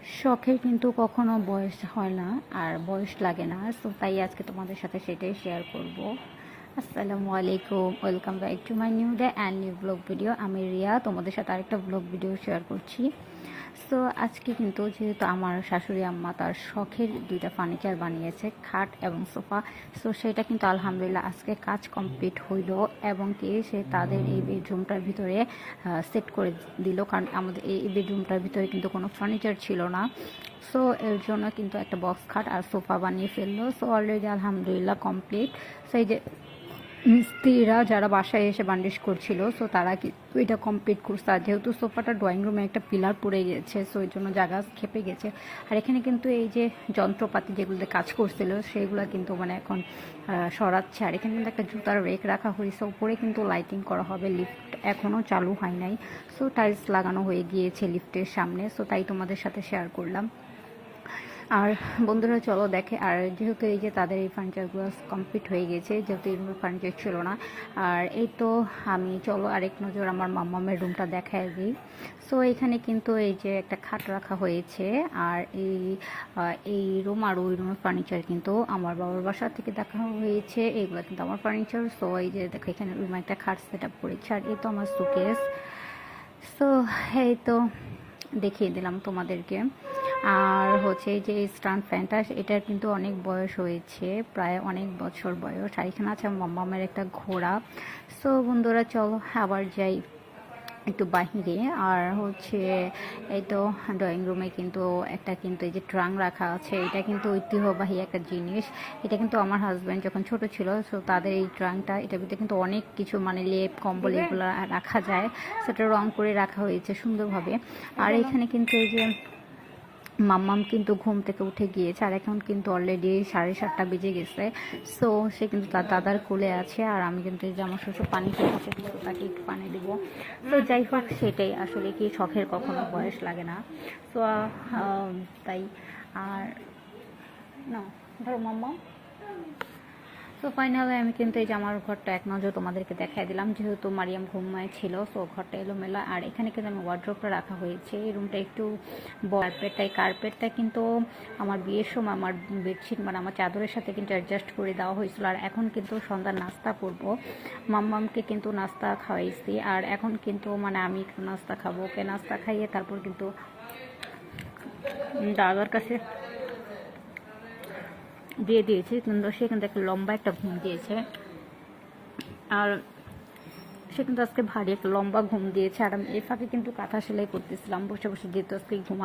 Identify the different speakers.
Speaker 1: শখের কিন্তু কখনো বয়স হয় না আর বয়স লাগে না, সো তাই আজকে তোমাদের সাথে সেটাই শেয়ার করব। আসসালামু আলাইকুম, welcome back to my new day and new blog video. আমি রিয়া, তোমাদের সাথে আরেকটা ব্লগ ভিডিও শেয়ার করছি। সো আজকে কিন্তু যেহেতু আমার শাশুড়ি আম্মা তার শখের দুইটা ফার্নিচার বানিয়েছে, খাট এবং সোফা। সো সেটা কিন্তু আলহামদুলিল্লাহ আজকে কাজ কমপ্লিট হইল এবং কি সে তাদের এই বেডরুমটার ভিতরে সেট করে দিল, কারণ আমাদের এই বেডরুমটার ভিতরে কিন্তু কোনো ফার্নিচার ছিল না। সো এর জন্য কিন্তু একটা বক্স খাট আর সোফা বানিয়ে ফেললো। সো অলরেডি আলহামদুলিল্লাহ কমপ্লিট। সেই যে মিস্ত্রিরা যারা বাসায় এসে বান্ডিশ করছিল, সো তারা কিন্তু এটা কমপ্লিট করছে। আর যেহেতু সোফাটা ড্রয়িং রুমে একটা পিলার পড়ে গেছে, সো এই জন্য জায়গা খেপে গেছে। আর এখানে কিন্তু এই যে যন্ত্রপাতি যেগুলোতে কাজ করছিল সেইগুলো কিন্তু মানে এখন সরাচ্ছে। আর এখানে কিন্তু একটা জুতার রেক রাখা হয়েছে, উপরে কিন্তু লাইটিং করা হবে। লিফট এখনও চালু হয় নাই, সো টাইলস লাগানো হয়ে গিয়েছে লিফটের সামনে। সো তাই তোমাদের সাথে শেয়ার করলাম। আর বন্ধুরা চলো দেখে। আর যেহেতু এই যে তাদের এই ফার্নিচারগুলো কমপ্লিট হয়ে গেছে, যেহেতু এই রুমের ফার্নিচার ছিল না। আর এই তো আমি চলো আরেক নজর আমার মাম্মামের রুমটা দেখায় দিই। সো এখানে কিন্তু এই যে একটা খাট রাখা হয়েছে। আর এই রুম আর ওই রুমের ফার্নিচার কিন্তু আমার বাবার বাসা থেকে দেখা হয়েছে। এইগুলো কিন্তু আমার ফার্নিচার। সো এই যে দেখো এখানে রুমে একটা খাট সেট আপ করেছে। আর এই তো আমার সুকেস। সো এই তো দেখিয়ে দিলাম তোমাদেরকে। আর হচ্ছে যে স্ট্যান্ড ফ্যানটা, এটার কিন্তু অনেক বয়স হয়েছে, প্রায় অনেক বছর বয়স। আর এখানে আছে মাম্মামের একটা ঘোড়া। সো বন্ধুরা চলো আবার যাই একটু বাহিরে। আর হচ্ছে এই তো ড্রয়িং রুমে কিন্তু একটা কিন্তু এই যে ট্রাঙ্ক রাখা আছে। এটা কিন্তু ঐতিহ্যবাহী একটা জিনিস। এটা কিন্তু আমার হাজব্যান্ড যখন ছোট ছিল, সো তাদের এই ট্রাঙ্কটা, এটার ভিতরে কিন্তু অনেক কিছু মানে লেপ কম্বল এগুলো রাখা যায়। সেটা রং করে রাখা হয়েছে সুন্দরভাবে। আর এখানে কিন্তু এই যে মাম্মাম কিন্তু ঘুম থেকে উঠে গিয়েছে, আর এখন কিন্তু অলরেডি 7:30 বেজে গেছে। সো সে কিন্তু তার দাদার কোলে আছে। আর আমি কিন্তু এই যে আমার শ্বশুর পানি খেয়েছে, কিন্তু তাকে একটু পানি দেবো। তো যাই হোক, সেটাই আসলে কি শখের কখনো বয়স লাগে না। সো তাই। আর না ধরো মাম্মা। তো ফাইনালি আমি কিন্তু এই যে আমার ঘরটা এক নজর তোমাদেরকে দেখাই দিলাম, যেহেতু মারিয়াম ঘুমায় ছিল। সো ঘরটা এলোমেলো। আর এখানে কিন্তু আমি ওয়ার্ড্রোবটা রাখা হয়েছে। এই রুমটা একটু কার্পেটটা কিন্তু আমার বিয়ের সময় আমার বেডশিট মানে আমার চাদরের সাথে কিন্তু অ্যাডজাস্ট করে দেওয়া হয়েছিল। আর এখন কিন্তু সন্ধ্যার নাস্তা করব, মাম্মামকে কিন্তু নাস্তা খাওয়াইছি। আর এখন কিন্তু মানে আমি একটু নাস্তা খাবো, ওকে নাস্তা খাইয়ে তারপর কিন্তু দাদার কাছে দিয়ে দিয়েছি। কিন্তু সে কিন্তু একটা লম্বা একটা ঘুম দিয়েছে। আর সে কিন্তু আজকে ভারী একটা লম্বা ঘুম দিয়েছে। আর আমি এই ফাঁকে কিন্তু কাঁথা সেলাই করতেছিলাম বসে বসে, যেহেতু আজকে ঘুম